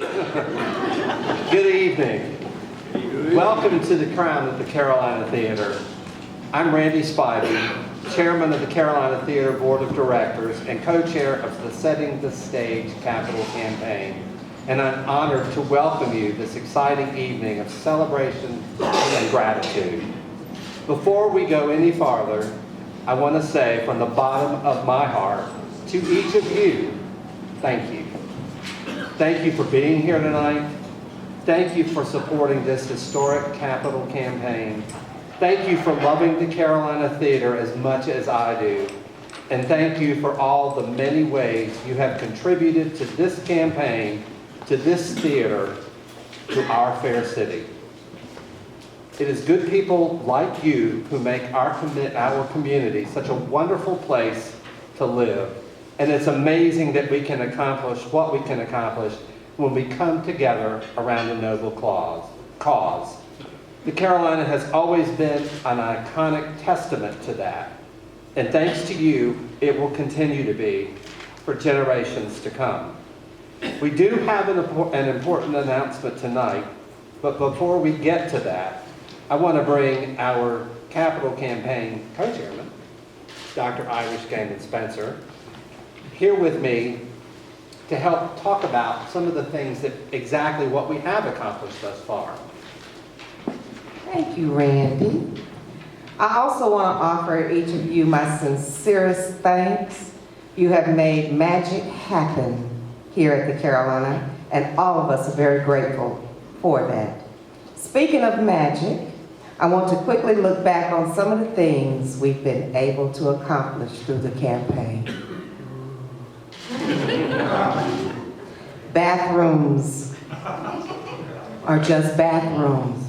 Good evening. Welcome to the Crown at the Carolina Theater. I'm Randy Spivey, Chairman of the Carolina Theater Board of Directors and co-chair of the Setting the Stage Capital Campaign. And I'm honored to welcome you this exciting evening of celebration and gratitude. Before we go any farther, I want to say from the bottom of my heart to each of you, thank you. Thank you for being here tonight. Thank you for supporting this historic capital campaign. Thank you for loving the Carolina Theater as much as I do. And thank you for all the many ways you have contributed to this campaign, to this theater, to our fair city. It is good people like you who make our community such a wonderful place to live. And it's amazing that we can accomplish what we can accomplish when we come together around a noble cause. The Carolina has always been an iconic testament to that. And thanks to you, it will continue to be for generations to come. We do have an important announcement tonight, but before we get to that, I want to bring our capital campaign co-chairman, Dr. Irish Gaiman Spencer, here with me to help talk about some of the things that exactly what we have accomplished thus far. Thank you, Randy. I also want to offer each of you my sincerest thanks. You have made magic happen here at the Carolina, and all of us are very grateful for that. Speaking of magic, I want to quickly look back on some of the things we've been able to accomplish through the campaign. Bathrooms are just bathrooms.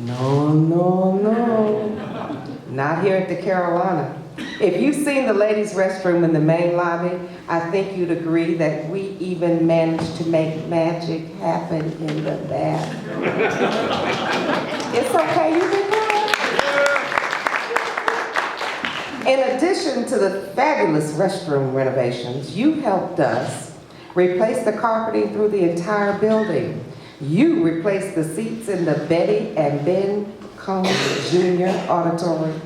No, no, no. Not here at the Carolina. If you've seen the ladies' restroom in the main lobby, I think you'd agree that we even managed to make magic happen in the bathroom. It's okay, you can go. In addition to the fabulous restroom renovations, you helped us replace the carpeting through the entire building. You replaced the seats in the Betty and Ben Combs Jr. Auditorium.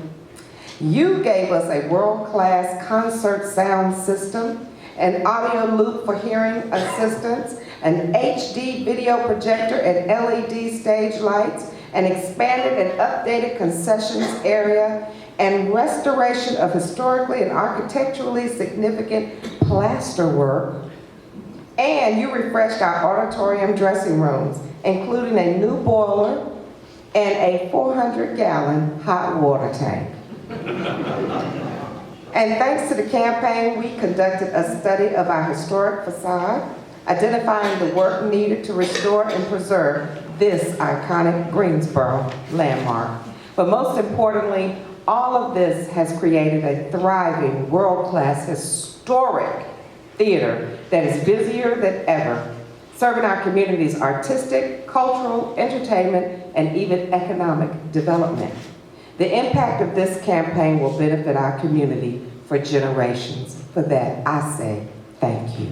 You gave us a world-class concert sound system, an audio loop for hearing assistance, an HD video projector and LED stage lights, an expanded and updated concessions area, and restoration of historically and architecturally significant plaster work. And you refreshed our auditorium dressing rooms, including a new boiler and a 400-gallon hot water tank. And thanks to the campaign, we conducted a study of our historic facade, identifying the work needed to restore and preserve this iconic Greensboro landmark. But most importantly, all of this has created a thriving, world-class, historic theater that is busier than ever, serving our community's artistic, cultural, entertainment, and even economic development. The impact of this campaign will benefit our community for generations. For that, I say thank you.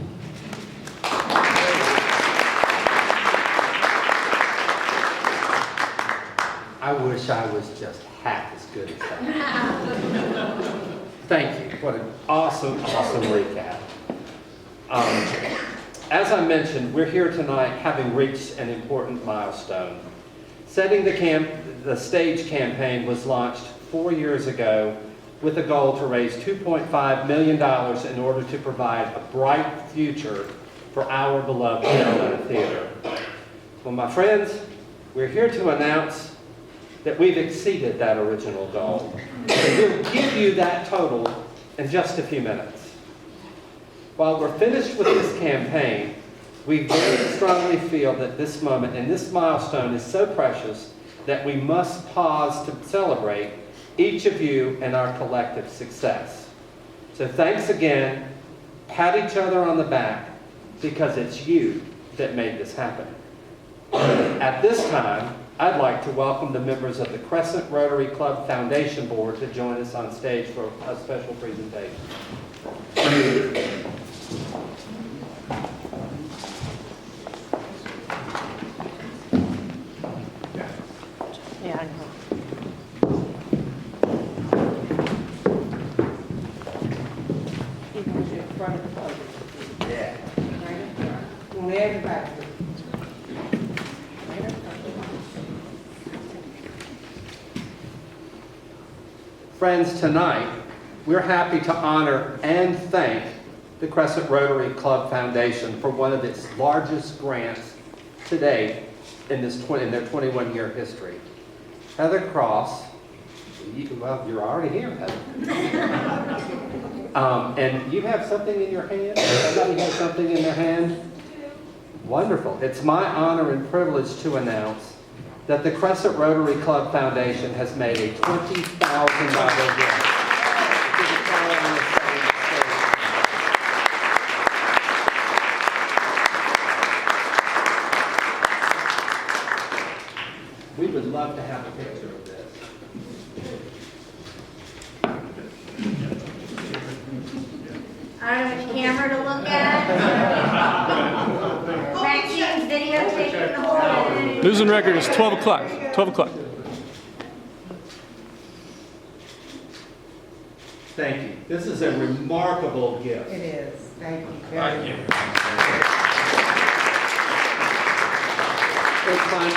I wish I was just half as good as that. Thank you. What an awesome recap. As I mentioned, we're here tonight having reached an important milestone. Setting the Stage campaign was launched 4 years ago with a goal to raise $2.5 million in order to provide a bright future for our beloved Carolina Theater. Well, my friends, we're here to announce that we've exceeded that original goal. And we'll give you that total in just a few minutes. While we're finished with this campaign, we very strongly feel that this moment and this milestone is so precious that we must pause to celebrate each of you and our collective success. So thanks again, pat each other on the back, because it's you that made this happen. At this time, I'd like to welcome the members of the Crescent Rotary Club Foundation Board to join us on stage for a special presentation. front of the podium. Yeah. Right up front. Want everybody to. Right up front. Friends, tonight, we're happy to honor and thank the Crescent Rotary Club Foundation for one of its largest grants to date in their 21-year history. Heather Cross, well, you're already here, Heather. And you have something in your hand? Somebody has something in their hand? Wonderful. It's my honor and privilege to announce that the Crescent Rotary Club Foundation has made a $20,000 gift to the Carolina State. We would love to have a picture of this. I don't know which camera to look at. Maxine's videotaping the whole thing. News and record is 12 o'clock. 12 o'clock. Thank you. This is a remarkable gift. It is. Thank you very much. It's fun.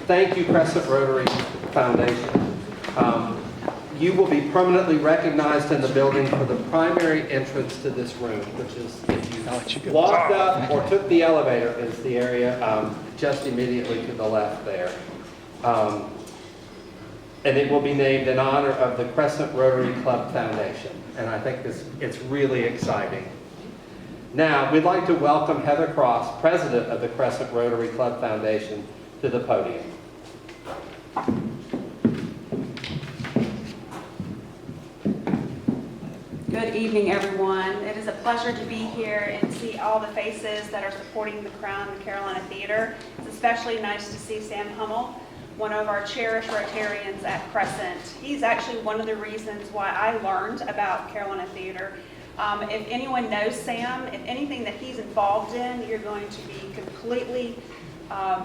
Thank you, Crescent Rotary Foundation. You will be permanently recognized in the building for the primary entrance to this room, which is, if you walked up or took the elevator, is the area just immediately to the left there. And it will be named in honor of the Crescent Rotary Club Foundation. And I think it's really exciting. Now, we'd like to welcome Heather Cross, President of the Crescent Rotary Club Foundation, to the podium. Good evening, everyone. It is a pleasure to be here and see all the faces that are supporting the Crown and Carolina Theater. It's especially nice to see Sam Hummel, one of our cherished Rotarians at Crescent. He's actually one of the reasons why I learned about Carolina Theater. If anyone knows Sam, if anything that he's involved in, you're going to be completely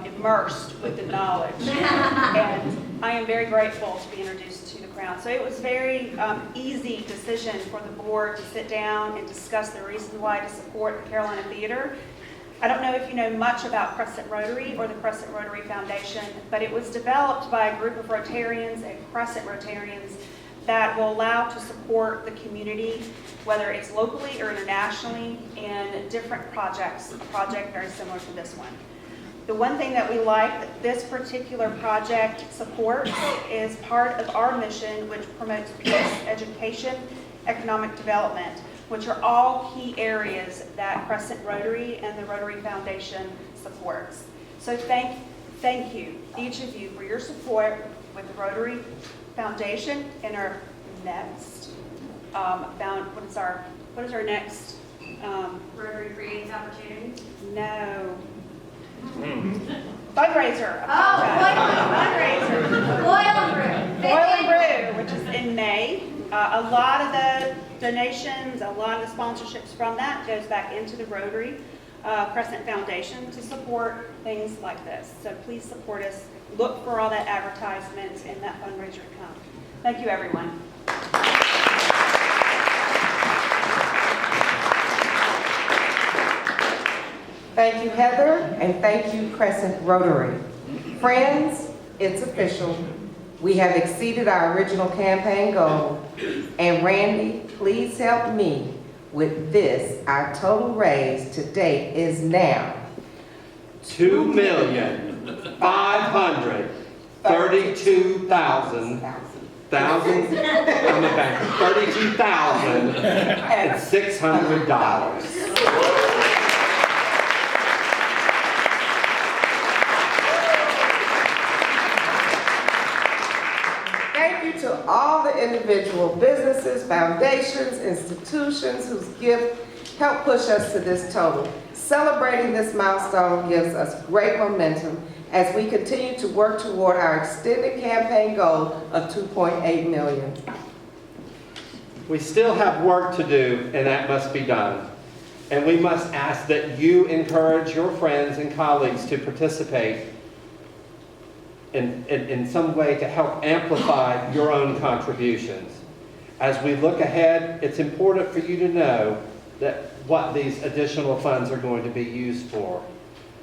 immersed with the knowledge. And I am very grateful to be introduced to the Crown. So it was a very easy decision for the board to sit down and discuss the reasons why to support the Carolina Theater. I don't know if you know much about Crescent Rotary or the Crescent Rotary Foundation, but it was developed by a group of Rotarians and Crescent Rotarians that will allow to support the community, whether it's locally or internationally, in different projects. A project very similar to this one. The one thing that we like that this particular project supports is part of our mission, which promotes peace, education, economic development, which are all key areas that Crescent Rotary and the Rotary Foundation supports. So thank you, each of you, for your support with the Rotary Foundation and our next, what is our next? Rotary Creates Opportunities. No. Fundraiser. Oh, Fundraiser. Boil and Brew. Boil and Brew, which is in May. A lot of the donations, a lot of the sponsorships from that goes back into the Rotary Crescent Foundation to support things like this. So please support us. Look for all that advertisements and that fundraiser to come. Thank you, everyone. Thank you, Heather, and thank you, Crescent Rotary. Friends, it's official. We have exceeded our original campaign goal, and Randy, please help me with this. Our total raise to date is now $2,532,600. Thank you to all the individual businesses, foundations, institutions whose gift helped push us to this total. Celebrating this milestone gives us great momentum as we continue to work toward our extended campaign goal of $2.8 million. We still have work to do, and that must be done. And we must ask that you encourage your friends and colleagues to participate in some way to help amplify your own contributions. As we look ahead, it's important for you to know that what these additional funds are going to be used for.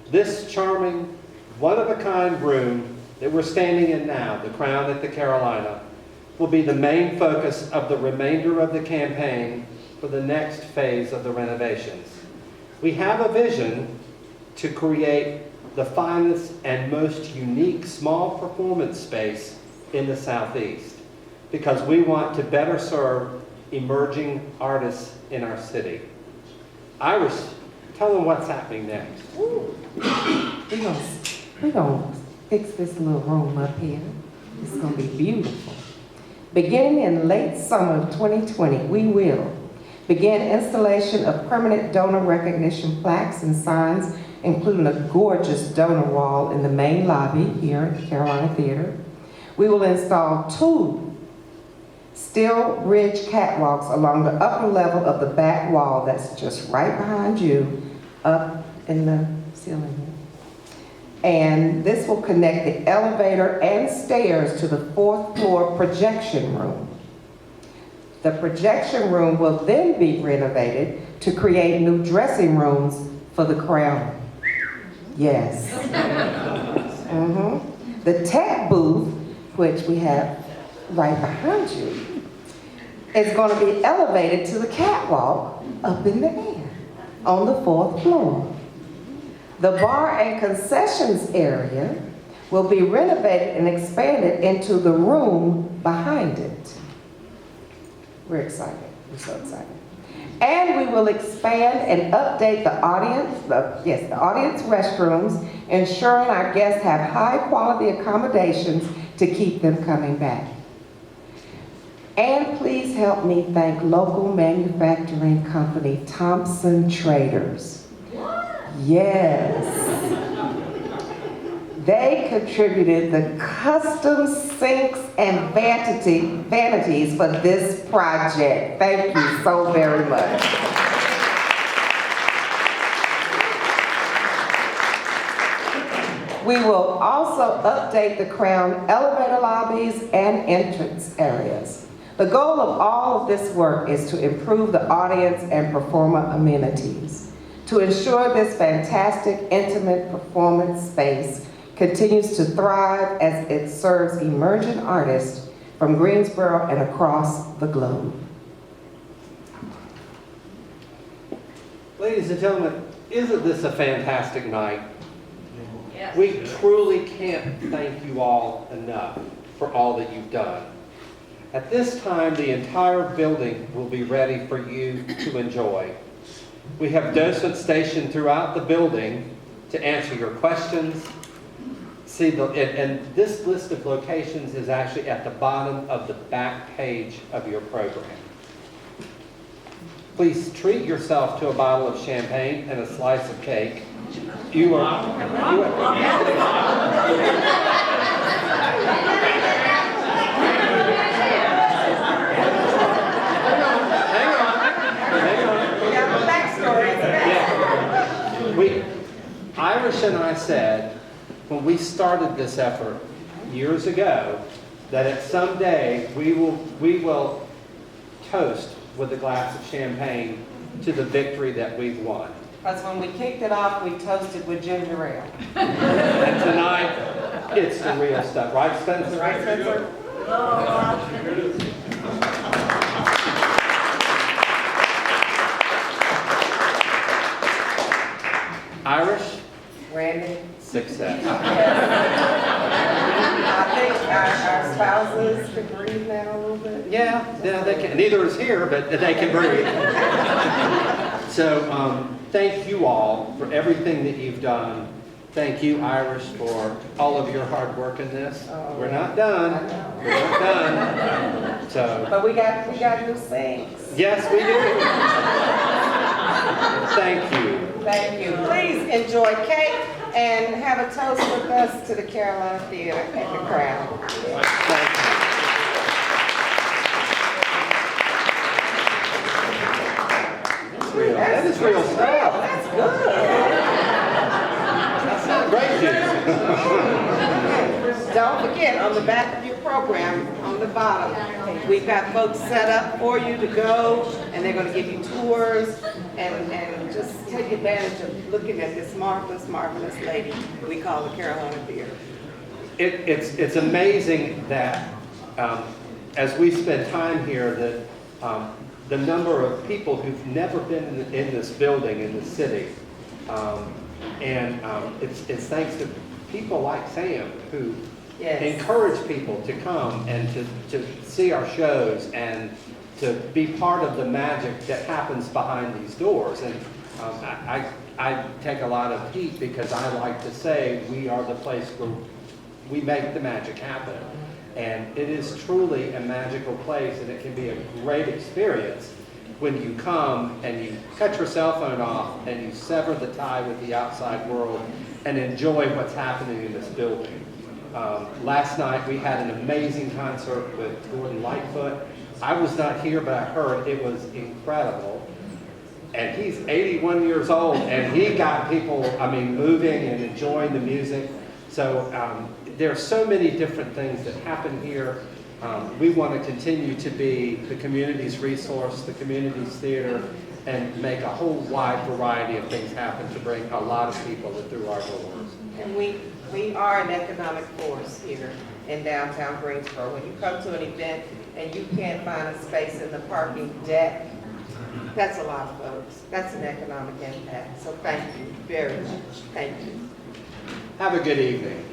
This charming, one-of-a-kind room that we're standing in now, the Crown at the Carolina, will be the main focus of the remainder of the campaign for the next phase of the renovations. We have a vision to create the finest and most unique small performance space in the Southeast, because we want to better serve emerging artists in our city. Iris, tell them what's happening next. We're gonna fix this little room up here. It's gonna be beautiful. Beginning in late summer of 2020, we will begin installation of permanent donor recognition plaques and signs, including a gorgeous donor wall in the main lobby here at the Carolina Theater. We will install 2 steel ridge catwalks along the upper level of the back wall that's just right behind you, up in the ceiling. And this will connect the elevator and stairs to the 4th floor projection room. The projection room will then be renovated to create new dressing rooms for the Crown. Yes. The tech booth, which we have right behind you, is going to be elevated to the catwalk up in the air on the 4th floor. The bar and concessions area will be renovated and expanded into the room behind it. We're excited. We're so excited. And we will expand and update the audience restrooms, ensuring our guests have high-quality accommodations to keep them coming back. And please help me thank local manufacturing company Thompson Traders. Yes. They contributed the custom sinks and vanities for this project. Thank you so very much. We will also update the Crown elevator lobbies and entrance areas. The goal of all of this work is to improve the audience and performer amenities, to ensure this fantastic, intimate performance space continues to thrive as it serves emerging artists from Greensboro and across the globe. Ladies and gentlemen, isn't this a fantastic night? Yes. We truly can't thank you all enough for all that you've done. At this time, the entire building will be ready for you to enjoy. We have docents stationed throughout the building to answer your questions. And this list of locations is actually at the bottom of the back page of your program. Please treat yourself to a bottle of champagne and a slice of cake. Irish and I said, when we started this effort years ago, that someday we will toast with a glass of champagne to the victory that we've won. Because when we kicked it off, we toasted with ginger ale. And tonight, it's the real stuff. Right, Spencer? Right, Spencer? Irish? Randy? Success. I think our spouses can breathe now a little bit. Yeah, they can. Neither is here, but they can breathe. So, thank you all for everything that you've done. Thank you, Irish, for all of your hard work in this. We're not done. We're not done. So, But we got new things. yes, we do. Thank you. Thank you. Please enjoy cake and have a toast with us to the Carolina Theater at the Crown. Thank you. That's real. That is real stuff. That's good. That's not grape juice. Don't forget, on the back of your program, on on the bottom. We've got folks set up for you to go, and they're gonna give you tours, and just take advantage of looking at this marvelous, marvelous lady we call the Carolina Theater. It's amazing that as we spend time here, that the number of people who've never been in this building in the city, and it's thanks to people like Sam who Yes. encourage people to come and to see our shows and to be part of the magic that happens behind these doors. And I take a lot of heat because I like to say we are the place where we make the magic happen. And it is truly a magical place, and it can be a great experience when you come and you cut your cell phone off and you sever the tie with the outside world and enjoy what's happening in this building. Last night we had an amazing concert with Gordon Lightfoot. I was not here, but I heard it was incredible. And he's 81 years old, and he got people, moving and enjoying the music. So there are so many different things that happen here. We want to continue to be the community's resource, the community's theater, and make a whole wide variety of things happen to bring a lot of people through our doors. And we are an economic force here in downtown Greensboro. When you come to an event and you can't find a space in the parking deck, that's a lot of folks. That's an economic impact. So thank you very much. Thank you. Have a good evening.